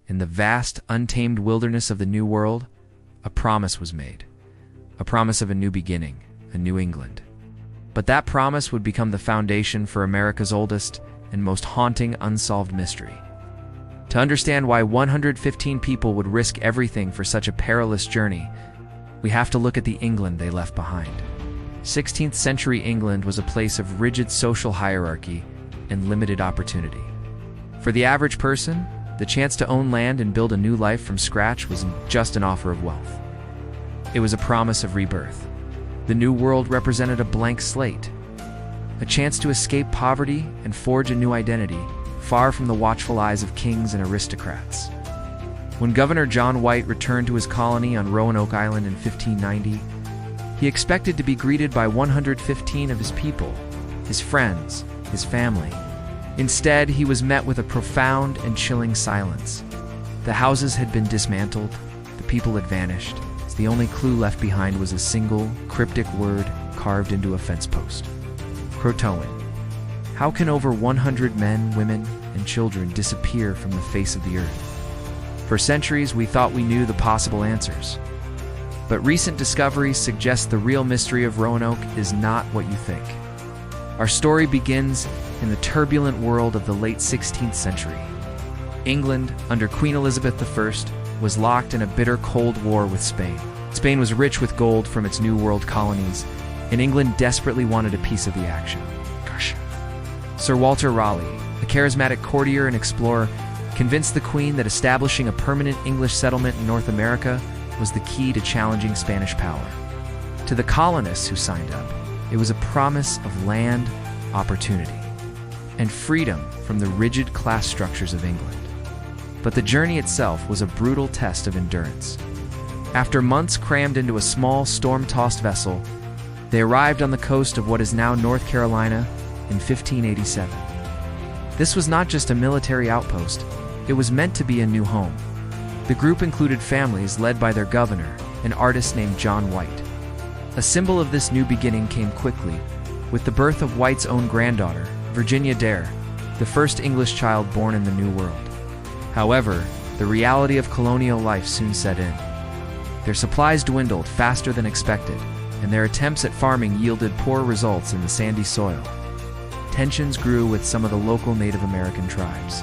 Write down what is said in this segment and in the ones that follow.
in the vast, untamed wilderness of the New World, a promise was made. A promise of a new beginning, a New England. But that promise would become the foundation for America's oldest and most haunting unsolved mystery. To understand why 115 people would risk everything for such a perilous journey, we have to look at the England they left behind. 16th century England was a place of rigid social hierarchy and limited opportunity. For the average person, the chance to own land and build a new life from scratch wasn't just an offer of wealth. It was a promise of rebirth. The New World represented a blank slate, a chance to escape poverty and forge a new identity, far from the watchful eyes of kings and aristocrats. When Governor John White returned to his colony on Roanoke Island in 1590, he expected to be greeted by 115 of his people, his friends, his family. Instead, he was met with a profound and chilling silence. The houses had been dismantled, the people had vanished. The only clue left behind was a single, cryptic word carved into a fence post. CROATOAN. How can over 100 men, women, and children disappear from the face of the earth? For centuries, we thought we knew the possible answers. But recent discoveries suggest the real mystery of Roanoke is not what you think. Our story begins in the turbulent world of the late 16th century. England, under Queen Elizabeth I, was locked in a bitter Cold War with Spain. Spain was rich with gold from its New World colonies, and England desperately wanted a piece of the action. Sir Walter Raleigh, a charismatic courtier and explorer, convinced the Queen that establishing a permanent English settlement in North America was the key to challenging Spanish power. To the colonists who signed up, it was a promise of land, opportunity, and freedom from the rigid class structures of England. But the journey itself was a brutal test of endurance. After months crammed into a small, storm-tossed vessel, they arrived on the coast of what is now North Carolina in 1587. This was not just a military outpost, it was meant to be a new home. The group included families led by their governor, an artist named John White. A symbol of this new beginning came quickly, with the birth of White's own granddaughter, Virginia Dare, the first English child born in the New World. However, the reality of colonial life soon set in. Their supplies dwindled faster than expected, and their attempts at farming yielded poor results in the sandy soil. Tensions grew with some of the local Native American tribes.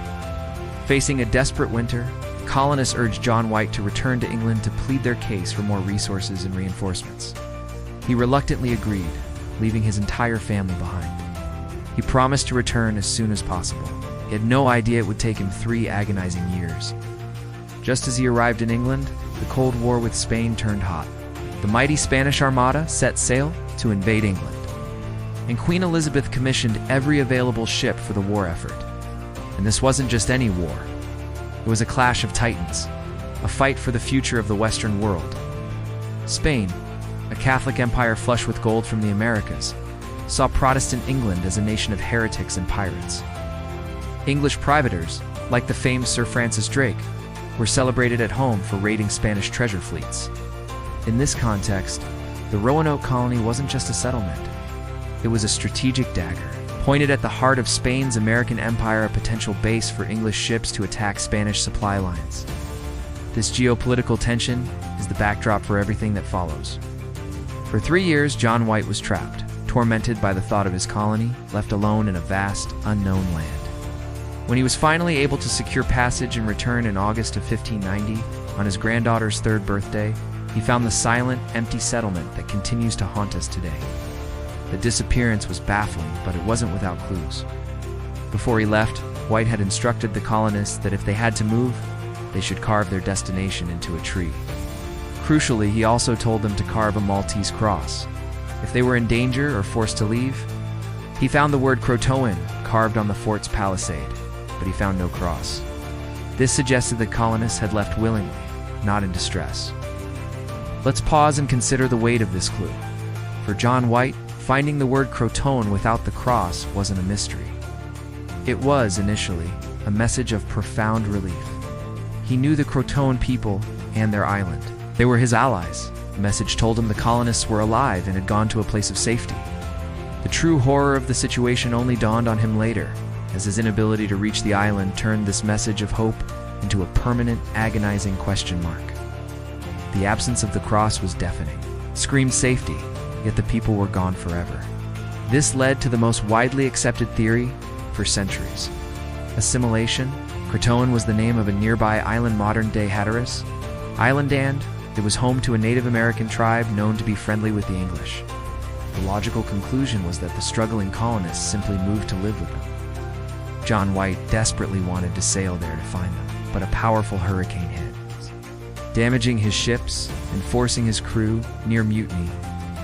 Facing a desperate winter, colonists urged John White to return to England to plead their case for more resources and reinforcements. He reluctantly agreed, leaving his entire family behind. He promised to return as soon as possible. He had no idea it would take him 3 agonizing years. Just as he arrived in England, the Cold War with Spain turned hot. The mighty Spanish Armada set sail to invade England, and Queen Elizabeth commissioned every available ship for the war effort. And this wasn't just any war. It was a clash of titans, a fight for the future of the Western world. Spain, a Catholic empire flush with gold from the Americas, saw Protestant England as a nation of heretics and pirates. English privateers, like the famed Sir Francis Drake, were celebrated at home for raiding Spanish treasure fleets. In this context, the Roanoke Colony wasn't just a settlement. It was a strategic dagger, pointed at the heart of Spain's American empire, a potential base for English ships to attack Spanish supply lines. This geopolitical tension is the backdrop for everything that follows. For 3 years, John White was trapped, tormented by the thought of his colony, left alone in a vast, unknown land. When he was finally able to secure passage and return in August of 1590, on his granddaughter's 3rd birthday, he found the silent, empty settlement that continues to haunt us today. The disappearance was baffling, but it wasn't without clues. Before he left, White had instructed the colonists that if they had to move, they should carve their destination into a tree. Crucially, he also told them to carve a Maltese cross. If they were in danger or forced to leave, he found the word CROATOAN carved on the fort's palisade, but he found no cross. This suggested that colonists had left willingly, not in distress. Let's pause and consider the weight of this clue. For John White, finding the word CROATOAN without the cross wasn't a mystery. It was, initially, a message of profound relief. He knew the CROATOAN people and their island. They were his allies. The message told him the colonists were alive and had gone to a place of safety. The true horror of the situation only dawned on him later, as his inability to reach the island turned this message of hope into a permanent, agonizing question mark. The absence of the cross was deafening. It screamed safety, yet the people were gone forever. This led to the most widely accepted theory for centuries. Assimilation. CROATOAN was the name of a nearby island, modern-day Hatteras Island, and it was home to a Native American tribe known to be friendly with the English. The logical conclusion was that the struggling colonists simply moved to live with them. John White desperately wanted to sail there to find them, but a powerful hurricane hit, damaging his ships and forcing his crew, near mutiny,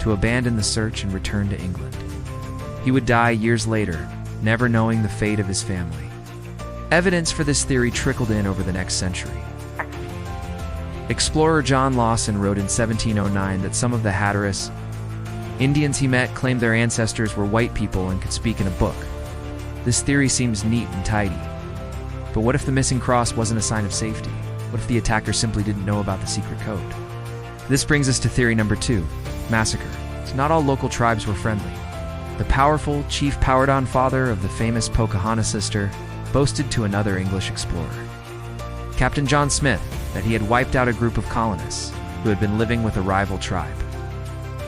to abandon the search and return to England. He would die years later, never knowing the fate of his family. Evidence for this theory trickled in over the next century. Explorer John Lawson wrote in 1709 that some of the Hatteras Indians he met claimed their ancestors were white people and could speak in a book. This theory seems neat and tidy. But what if the missing cross wasn't a sign of safety? What if the attacker simply didn't know about the secret code? This brings us to theory number 2, massacre. So not all local tribes were friendly. The powerful Chief Powhatan, father of the famous Pocahontas sister, boasted to another English explorer, Captain John Smith, that he had wiped out a group of colonists who had been living with a rival tribe.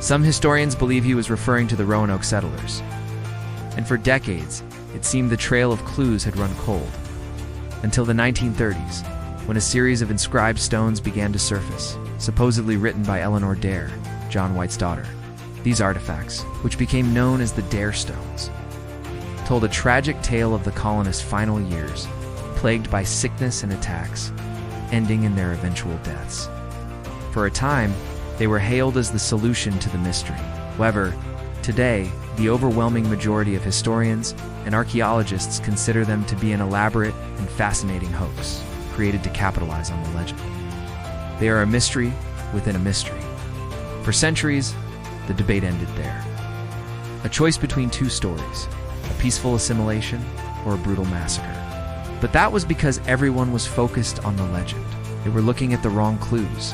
Some historians believe he was referring to the Roanoke settlers. And for decades, it seemed the trail of clues had run cold. Until the 1930s, when a series of inscribed stones began to surface, supposedly written by Eleanor Dare, John White's daughter. These artifacts, which became known as the Dare Stones, told a tragic tale of the colonists' final years, plagued by sickness and attacks, ending in their eventual deaths. For a time, they were hailed as the solution to the mystery. However, today, the overwhelming majority of historians and archaeologists consider them to be an elaborate and fascinating hoax, created to capitalize on the legend. They are a mystery within a mystery. For centuries, the debate ended there. A choice between two stories, a peaceful assimilation or a brutal massacre. But that was because everyone was focused on the legend. They were looking at the wrong clues.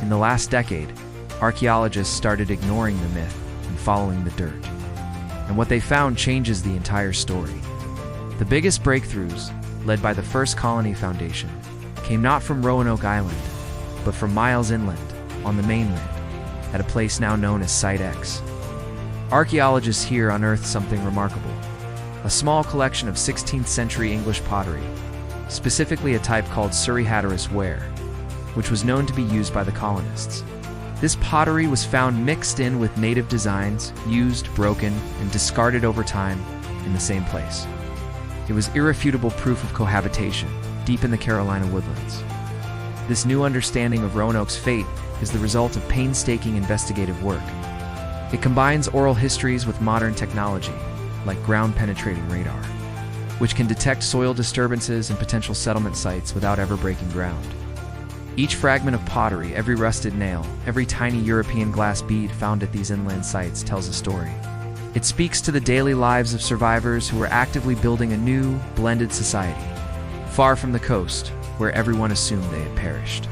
In the last decade, archaeologists started ignoring the myth and following the dirt. And what they found changes the entire story. The biggest breakthroughs, led by the First Colony Foundation, came not from Roanoke Island, but from miles inland, on the mainland, at a place now known as Site X. Archaeologists here unearthed something remarkable: a small collection of 16th century English pottery, specifically a type called Surrey Hatteras ware, which was known to be used by the colonists. This pottery was found mixed in with native designs, used, broken, and discarded over time in the same place. It was irrefutable proof of cohabitation, deep in the Carolina woodlands. This new understanding of Roanoke's fate is the result of painstaking investigative work. It combines oral histories with modern technology, like ground-penetrating radar, which can detect soil disturbances and potential settlement sites without ever breaking ground. Each fragment of pottery, every rusted nail, every tiny European glass bead found at these inland sites tells a story. It speaks to the daily lives of survivors who were actively building a new, blended society, far from the coast, where everyone assumed they had perished.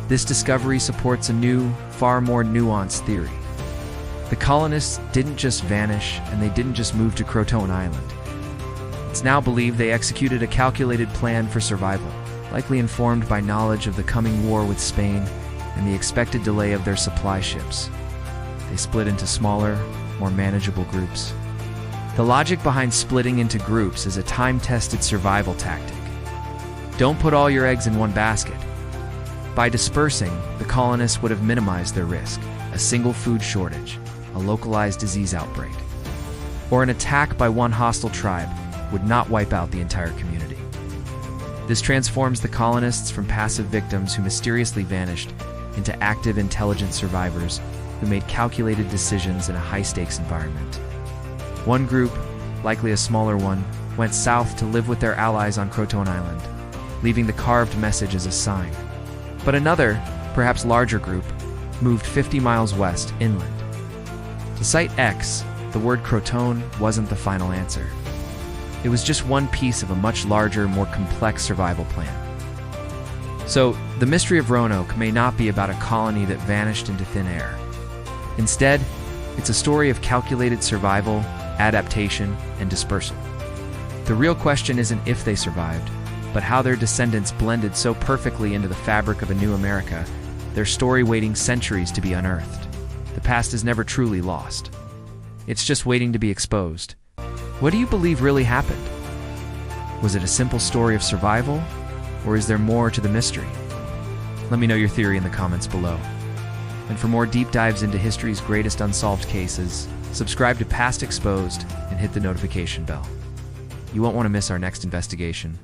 This discovery supports a new, far more nuanced theory. The colonists didn't just vanish, and they didn't just move to CROATOAN Island. It's now believed they executed a calculated plan for survival, likely informed by knowledge of the coming war with Spain and the expected delay of their supply ships. They split into smaller, more manageable groups. The logic behind splitting into groups is a time-tested survival tactic. Don't put all your eggs in one basket. By dispersing, the colonists would have minimized their risk: a single food shortage, a localized disease outbreak, or an attack by one hostile tribe would not wipe out the entire community. This transforms the colonists from passive victims who mysteriously vanished into active, intelligent survivors who made calculated decisions in a high-stakes environment. One group, likely a smaller one, went south to live with their allies on CROATOAN Island, leaving the carved message as a sign. But another, perhaps larger group, moved 50 miles west, inland. To Site X, the word CROATOAN wasn't the final answer. It was just one piece of a much larger, more complex survival plan. So, the mystery of Roanoke may not be about a colony that vanished into thin air. Instead, it's a story of calculated survival, adaptation, and dispersal. The real question isn't if they survived, but how their descendants blended so perfectly into the fabric of a new America, their story waiting centuries to be unearthed. The past is never truly lost. It's just waiting to be exposed. What do you believe really happened? Was it a simple story of survival, or is there more to the mystery? Let me know your theory in the comments below. And for more deep dives into history's greatest unsolved cases, subscribe to Past Exposed and hit the notification bell. You won't want to miss our next investigation.